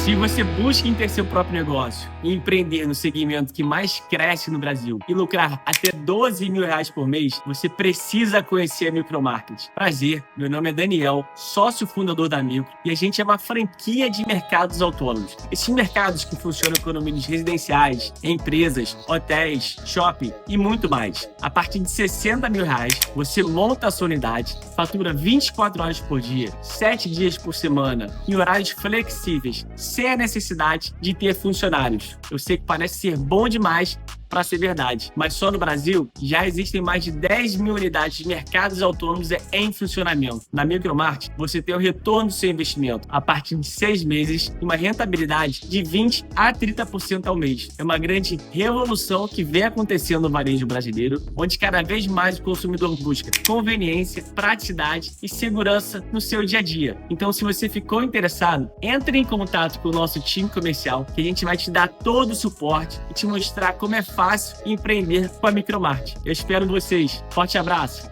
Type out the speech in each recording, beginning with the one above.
Se você busca em ter seu próprio negócio e empreender no segmento que mais cresce no Brasil e lucrar até R$ 12.000 por mês, você precisa conhecer a Micromarket. Prazer, meu nome é Daniel, sócio fundador da Micro, e a gente é uma franquia de mercados autônomos. Esses mercados que funcionam com condomínios residenciais, empresas, hotéis, shopping e muito mais. A partir de R$ 60.000, você monta a sua unidade, fatura 24 horas por dia, 7 dias por semana, em horários flexíveis, sem a necessidade de ter funcionários. Eu sei que parece ser bom demais para ser verdade, mas só no Brasil já existem mais de 10.000 unidades de mercados autônomos em funcionamento. Na Micromarket, você tem o retorno do seu investimento a partir de 6 meses e uma rentabilidade de 20% a 30% ao mês. É uma grande revolução que vem acontecendo no varejo brasileiro, onde cada vez mais o consumidor busca conveniência, praticidade e segurança no seu dia a dia. Então, se você ficou interessado, entre em contato com o nosso time comercial, que a gente vai te dar todo o suporte e te mostrar como é fácil empreender com a Micromarket. Eu espero vocês. Forte abraço.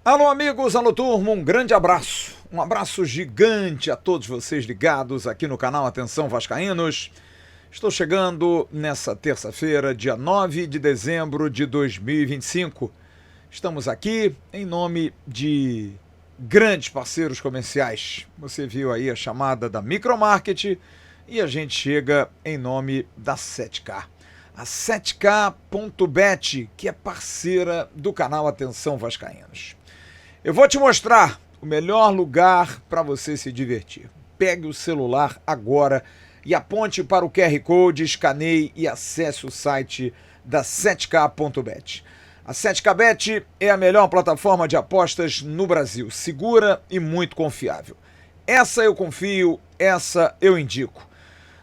Alô, amigos, alô, turma, um grande abraço. Um abraço gigante a todos vocês ligados aqui no canal Atenção Vascaínos. Estou chegando nessa terça-feira, dia 9 de dezembro de 2025. Estamos aqui em nome de grandes parceiros comerciais. Você viu aí a chamada da Micromarket e a gente chega em nome da 7K. A 7K.bet, que é parceira do canal Atenção Vascaínos. Eu vou te mostrar o melhor lugar para você se divertir. Pegue o celular agora e aponte para o QR Code, escaneie e acesse o site da 7K.bet. A 7K.bet é a melhor plataforma de apostas no Brasil, segura e muito confiável. Essa eu confio, essa eu indico.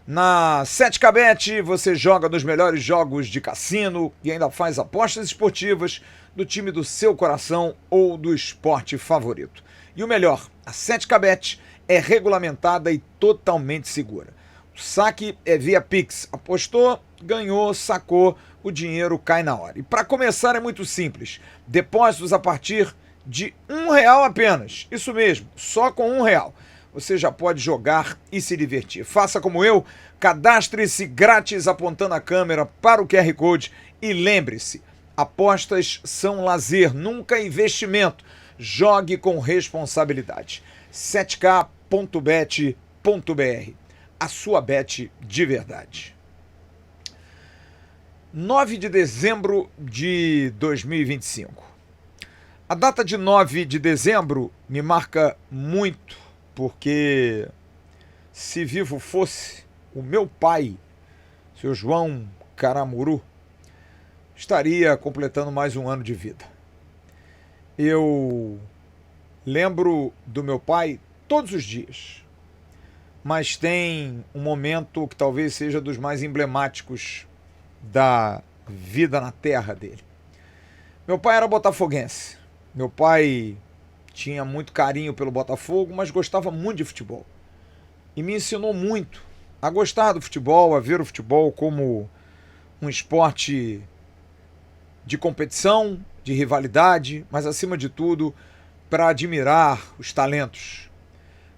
Na 7K.bet você joga nos melhores jogos de cassino e ainda faz apostas esportivas do time do seu coração ou do esporte favorito. E o melhor, a 7K.bet é regulamentada e totalmente segura. O saque é via Pix. Apostou, ganhou, sacou, o dinheiro cai na hora. E para começar é muito simples. Depósitos a partir de R$ 1 apenas. Isso mesmo, só com R$ 1. Você já pode jogar e se divertir. Faça como eu, cadastre-se grátis apontando a câmera para o QR Code e lembre-se, apostas são lazer, nunca investimento. Jogue com responsabilidade. 7k.bet.br, a sua bet de verdade. 9 de dezembro de 2025. A data de 9 de dezembro me marca muito, porque se vivo fosse, o meu pai, seu João Caramuru, estaria completando mais um ano de vida. Eu lembro do meu pai todos os dias, mas tem um momento que talvez seja dos mais emblemáticos da vida na terra dele. Meu pai era botafoguense. Meu pai tinha muito carinho pelo Botafogo, mas gostava muito de futebol. E me ensinou muito a gostar do futebol, a ver o futebol como um esporte de competição, de rivalidade, mas acima de tudo, para admirar os talentos.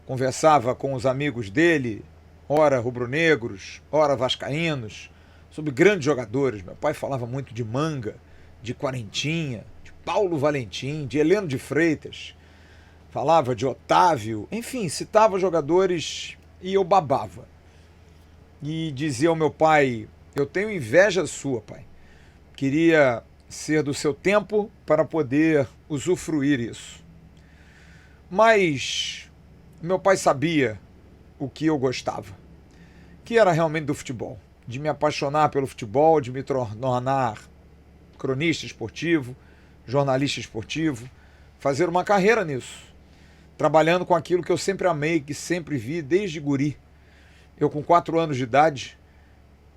Conversava com os amigos dele, ora rubro-negros, ora vascaínos, sobre grandes jogadores. Meu pai falava muito de Manga, de Quarentinha, de Paulo Valentim, de Heleno de Freitas. Falava de Otávio, enfim, citava jogadores e eu babava. E dizia ao meu pai, eu tenho inveja sua, pai. Queria ser do seu tempo para poder usufruir isso. Mas meu pai sabia o que eu gostava, que era realmente do futebol. De me apaixonar pelo futebol, de me tornar cronista esportivo, jornalista esportivo, fazer uma carreira nisso, trabalhando com aquilo que eu sempre amei, que sempre vi desde guri. Eu com 4 anos de idade,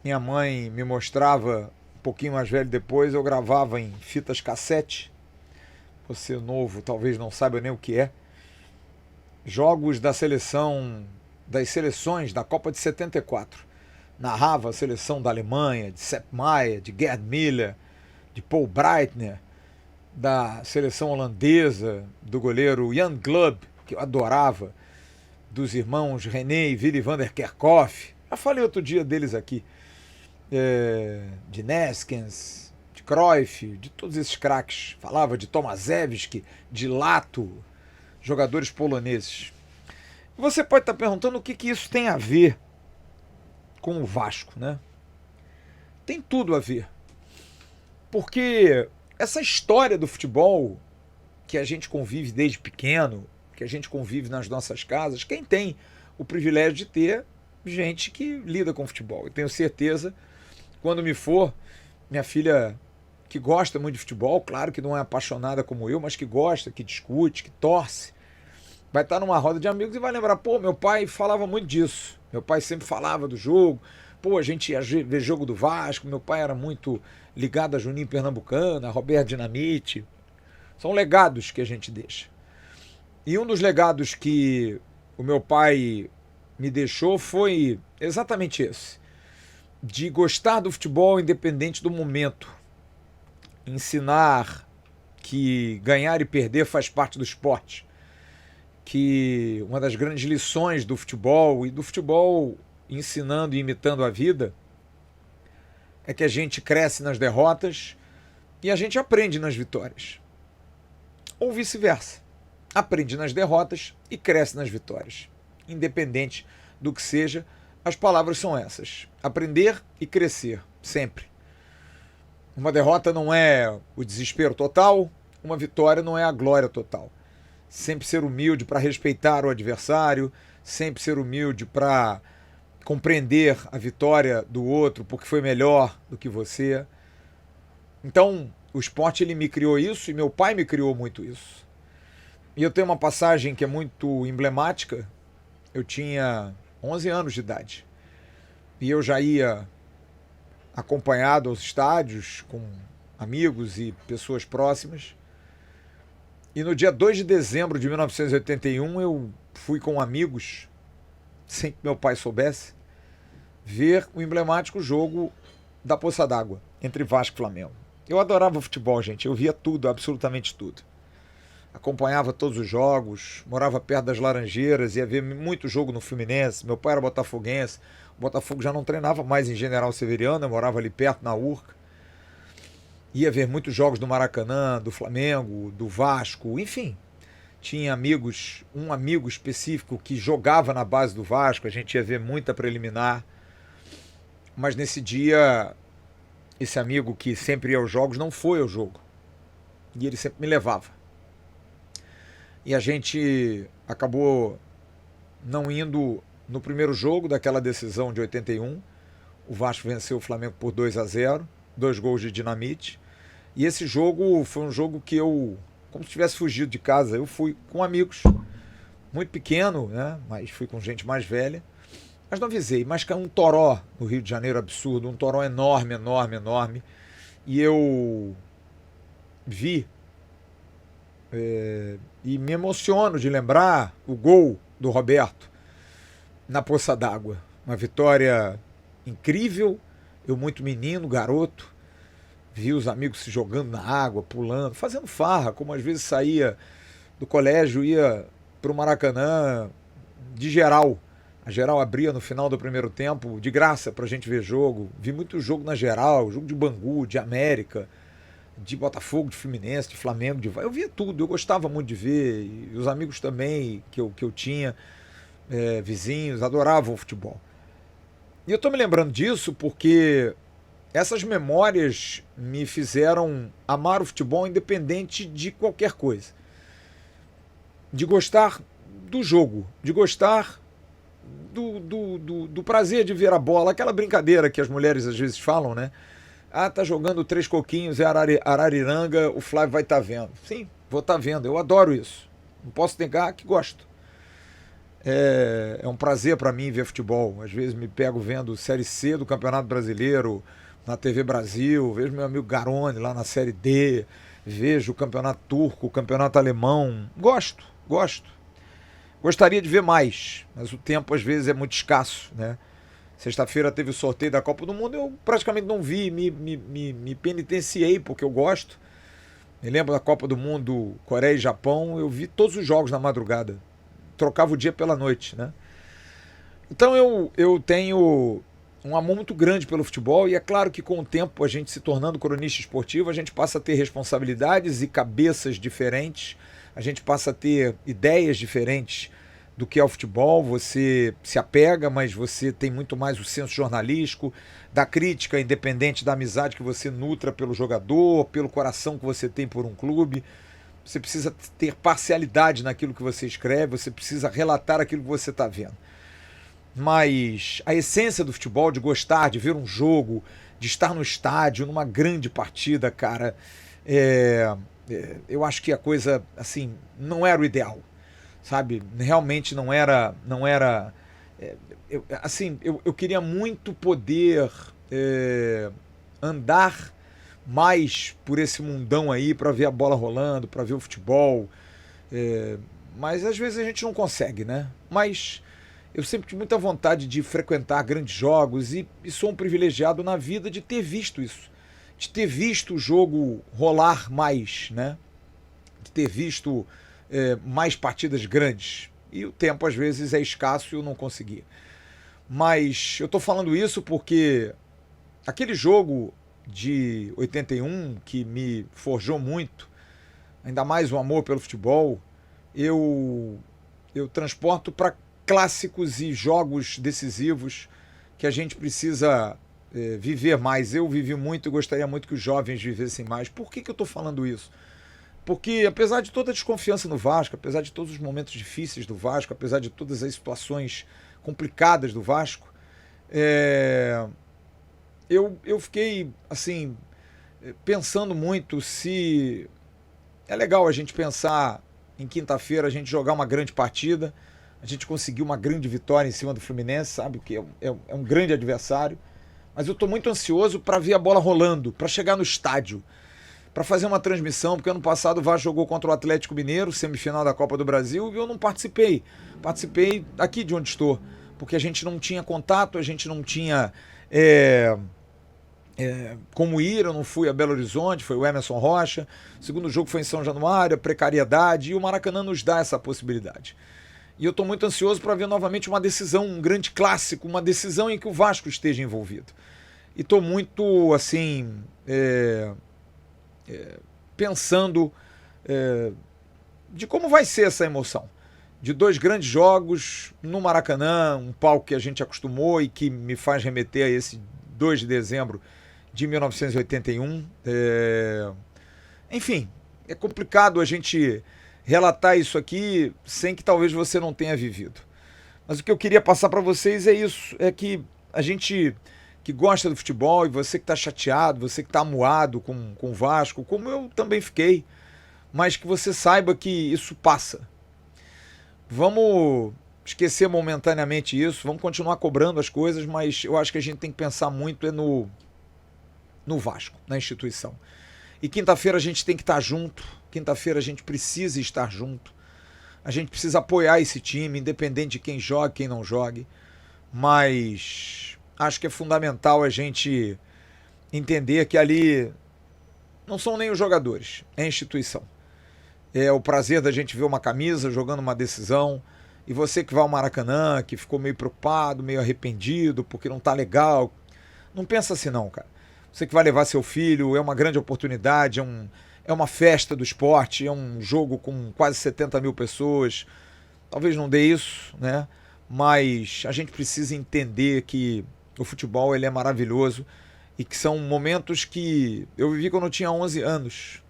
minha mãe me mostrava, um pouquinho mais velho depois, eu gravava em fitas cassete, você novo talvez não saiba nem o que é, jogos da seleção, das seleções da Copa de 74. narrava a seleção da Alemanha, de Sepp Maier, de Gerd Müller, de Paul Breitner, da seleção holandesa, do goleiro Jan Glub, que eu adorava, dos irmãos René e Willy van der Kerkhoff. Já falei outro dia deles aqui. De Neskens, de Cruyff, de todos esses craques. Falava de Tomaszewski, de Lato, jogadores poloneses. Você pode estar perguntando o que isso tem a ver com o Vasco, né? Tem tudo a ver. Porque essa história do futebol que a gente convive desde pequeno, que a gente convive nas nossas casas, quem tem o privilégio de ter gente que lida com futebol. Eu tenho certeza, quando me for, minha filha que gosta muito de futebol, claro que não é apaixonada como eu, mas que gosta, que discute, que torce, vai estar numa roda de amigos e vai lembrar, pô, meu pai falava muito disso. Meu pai sempre falava do jogo, pô, a gente ia ver jogo do Vasco, meu pai era muito ligado a Juninho Pernambucana, a Roberto Dinamite. São legados que a gente deixa. E um dos legados que o meu pai me deixou foi exatamente esse. De gostar do futebol independente do momento. Ensinar que ganhar e perder faz parte do esporte. Que uma das grandes lições do futebol, e do futebol ensinando e imitando a vida, é que a gente cresce nas derrotas e a gente aprende nas vitórias. Ou vice-versa. Aprende nas derrotas e cresce nas vitórias. Independente do que seja, as palavras são essas. Aprender e crescer, sempre. Uma derrota não é o desespero total, uma vitória não é a glória total. Sempre ser humilde para respeitar o adversário, sempre ser humilde para compreender a vitória do outro porque foi melhor do que você. Então, o esporte ele me criou isso e meu pai me criou muito isso. E eu tenho uma passagem que é muito emblemática. Eu tinha 11 anos de idade e eu já ia acompanhado aos estádios com amigos e pessoas próximas. E no dia 2 de dezembro de 1981 eu fui com amigos, sem que meu pai soubesse, ver o emblemático jogo da Poça d'Água entre Vasco e Flamengo. Eu adorava futebol, gente. Eu via tudo, absolutamente tudo. Acompanhava todos os jogos, morava perto das Laranjeiras, ia ver muito jogo no Fluminense. Meu pai era botafoguense. O Botafogo já não treinava mais em General Severiano, eu morava ali perto na Urca. Ia ver muitos jogos do Maracanã, do Flamengo, do Vasco, enfim. Tinha amigos, um amigo específico que jogava na base do Vasco, a gente ia ver muita preliminar. Mas nesse dia, esse amigo que sempre ia aos jogos não foi ao jogo. E ele sempre me levava. E a gente acabou não indo no primeiro jogo daquela decisão de 81. O Vasco venceu o Flamengo por 2-0, 2 gols de Dinamite. E esse jogo foi um jogo que eu, como se tivesse fugido de casa, eu fui com amigos, muito pequeno, né? Mas fui com gente mais velha. Mas não avisei, mas caiu um toró no Rio de Janeiro absurdo, um toró enorme, enorme, enorme. E eu vi e me emociono de lembrar o gol do Roberto na Poça d'Água. Uma vitória incrível, eu muito menino, garoto, vi os amigos se jogando na água, pulando, fazendo farra, como às vezes saía do colégio, ia para o Maracanã de geral. A geral abria no final do primeiro tempo, de graça, para a gente ver jogo. Vi muito jogo na geral, jogo de Bangu, de América, de Botafogo, de Fluminense, de Flamengo, eu via tudo, eu gostava muito de ver, e os amigos também que eu tinha, vizinhos, adoravam o futebol. E eu estou me lembrando disso porque essas memórias me fizeram amar o futebol independente de qualquer coisa. De gostar do jogo, de gostar do prazer de ver a bola, aquela brincadeira que as mulheres às vezes falam, né? Ah, tá jogando 3 coquinhos, é Arariranga, o Flávio vai estar vendo. Sim, vou estar vendo, eu adoro isso. Não posso negar que gosto. É um prazer para mim ver futebol. Às vezes me pego vendo Série C do Campeonato Brasileiro na TV Brasil, vejo meu amigo Garone lá na Série D, vejo o Campeonato Turco, o Campeonato Alemão. Gosto. Gostaria de ver mais, mas o tempo às vezes é muito escasso, né? Sexta-feira teve o sorteio da Copa do Mundo, eu praticamente não vi, me penitenciei, porque eu gosto. Me lembro da Copa do Mundo, Coreia e Japão, eu vi todos os jogos na madrugada. Trocava o dia pela noite, né? Então eu tenho um amor muito grande pelo futebol, e é claro que com o tempo, a gente se tornando cronista esportivo, a gente passa a ter responsabilidades e cabeças diferentes, a gente passa a ter ideias diferentes do que é o futebol. Você se apega, mas você tem muito mais o senso jornalístico, da crítica, independente da amizade que você nutra pelo jogador, pelo coração que você tem por um clube. Você precisa ter parcialidade naquilo que você escreve, você precisa relatar aquilo que você está vendo. Mas a essência do futebol, de gostar, de ver um jogo, de estar no estádio, numa grande partida, cara, eu acho que a coisa, assim, não era o ideal, sabe? Realmente não era. Eu queria muito poder andar mais por esse mundão aí, para ver a bola rolando, para ver o futebol. Mas às vezes a gente não consegue, né? Mas eu sempre tive muita vontade de frequentar grandes jogos, e sou um privilegiado na vida de ter visto isso. De ter visto o jogo rolar mais, né? De ter visto mais partidas grandes. E o tempo às vezes é escasso e eu não consegui. Mas eu estou falando isso porque aquele jogo de 81 que me forjou muito, ainda mais o amor pelo futebol, eu transporto para clássicos e jogos decisivos que a gente precisa viver mais. Eu vivi muito e gostaria muito que os jovens vivessem mais. Por que eu estou falando isso? Porque apesar de toda a desconfiança no Vasco, apesar de todos os momentos difíceis do Vasco, apesar de todas as situações complicadas do Vasco, eu fiquei assim pensando muito se é legal a gente pensar em quinta-feira a gente jogar uma grande partida, a gente conseguiu uma grande vitória em cima do Fluminense, sabe, que é um grande adversário, mas eu estou muito ansioso para ver a bola rolando, para chegar no estádio, para fazer uma transmissão, porque ano passado o Vasco jogou contra o Atlético Mineiro, semifinal da Copa do Brasil, e eu não participei. Participei aqui de onde estou, porque a gente não tinha contato, a gente não tinha como ir, eu não fui a Belo Horizonte, foi o Emerson Rocha, o segundo jogo foi em São Januário, a precariedade, e o Maracanã nos dá essa possibilidade. E eu estou muito ansioso para ver novamente uma decisão, um grande clássico, uma decisão em que o Vasco esteja envolvido. E estou muito, assim, pensando de como vai ser essa emoção. De dois grandes jogos no Maracanã, um palco que a gente acostumou e que me faz remeter a esse 2 de dezembro de 1981. Enfim, é complicado a gente relatar isso aqui sem que talvez você não tenha vivido. Mas o que eu queria passar para vocês é isso, é que a gente que gosta do futebol, e você que está chateado, você que está amuado com o Vasco, como eu também fiquei, mas que você saiba que isso passa. Vamos esquecer momentaneamente isso, vamos continuar cobrando as coisas, mas eu acho que a gente tem que pensar muito no Vasco, na instituição. E quinta-feira a gente tem que estar junto, quinta-feira a gente precisa estar junto, a gente precisa apoiar esse time, independente de quem jogue, quem não jogue, mas acho que é fundamental a gente entender que ali não são nem os jogadores, é a instituição. É o prazer da gente ver uma camisa jogando uma decisão, e você que vai ao Maracanã, que ficou meio preocupado, meio arrependido, porque não tá legal, não pensa assim não, cara. Você que vai levar seu filho, é uma grande oportunidade, é uma festa do esporte, é um jogo com quase 70 mil pessoas, talvez não dê isso, né? Mas a gente precisa entender que o futebol ele é maravilhoso e que são momentos que eu vivi quando eu tinha 11 anos.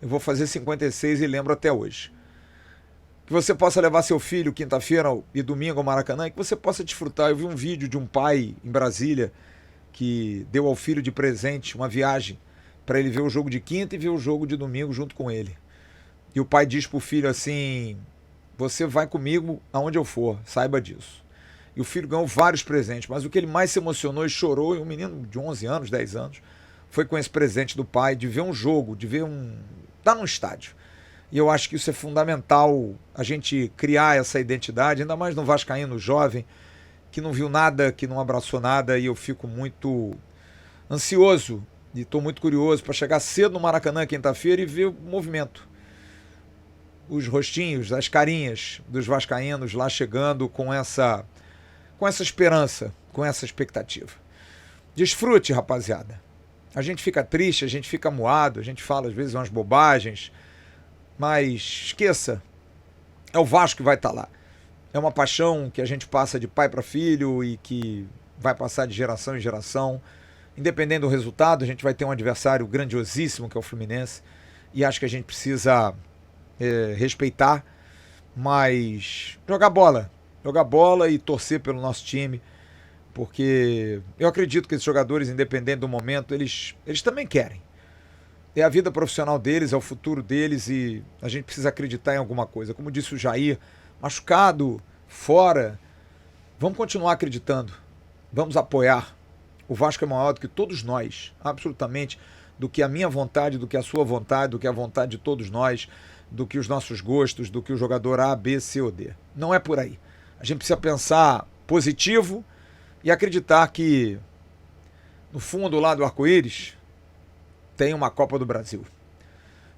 Eu vou fazer 56 e lembro até hoje. Que você possa levar seu filho quinta-feira e domingo ao Maracanã e que você possa desfrutar. Eu vi um vídeo de um pai em Brasília que deu ao filho de presente uma viagem para ele ver o jogo de quinta e ver o jogo de domingo junto com ele. E o pai diz para o filho assim: você vai comigo aonde eu for, saiba disso. E o filho ganhou vários presentes, mas o que ele mais se emocionou e chorou, e um menino de 11 anos, 10 anos, foi com esse presente do pai, de ver um jogo, de ver estar num estádio. E eu acho que isso é fundamental, a gente criar essa identidade, ainda mais no vascaíno jovem, que não viu nada, que não abraçou nada, e eu fico muito ansioso e estou muito curioso para chegar cedo no Maracanã quinta-feira e ver o movimento. Os rostinhos, as carinhas dos vascaínos lá chegando com essa esperança, com essa expectativa. Desfrute, rapaziada. A gente fica triste, a gente fica moado, a gente fala às vezes umas bobagens, mas esqueça, é o Vasco que vai estar lá. É uma paixão que a gente passa de pai para filho e que vai passar de geração em geração. Independente do resultado, a gente vai ter um adversário grandiosíssimo que é o Fluminense, e acho que a gente precisa respeitar, mas jogar bola e torcer pelo nosso time, porque eu acredito que esses jogadores, independente do momento, eles também querem. É a vida profissional deles, é o futuro deles, e a gente precisa acreditar em alguma coisa. Como disse o Jair, machucado, fora, vamos continuar acreditando, vamos apoiar. O Vasco é maior do que todos nós, absolutamente, do que a minha vontade, do que a sua vontade, do que a vontade de todos nós, do que os nossos gostos, do que o jogador A, B, C ou D. Não é por aí. A gente precisa pensar positivo e acreditar que no fundo lá do arco-íris tem uma Copa do Brasil.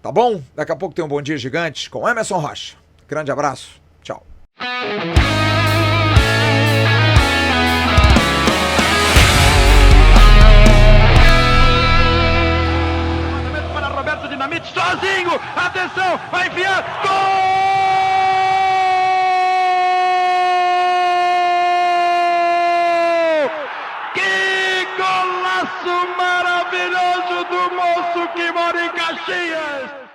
Tá bom? Daqui a pouco tem um Bom Dia Gigantes com Emerson Rocha. Grande abraço. Tchau. Sozinho, atenção, vai enfiar, gol! Que golaço maravilhoso do moço que mora em Caxias!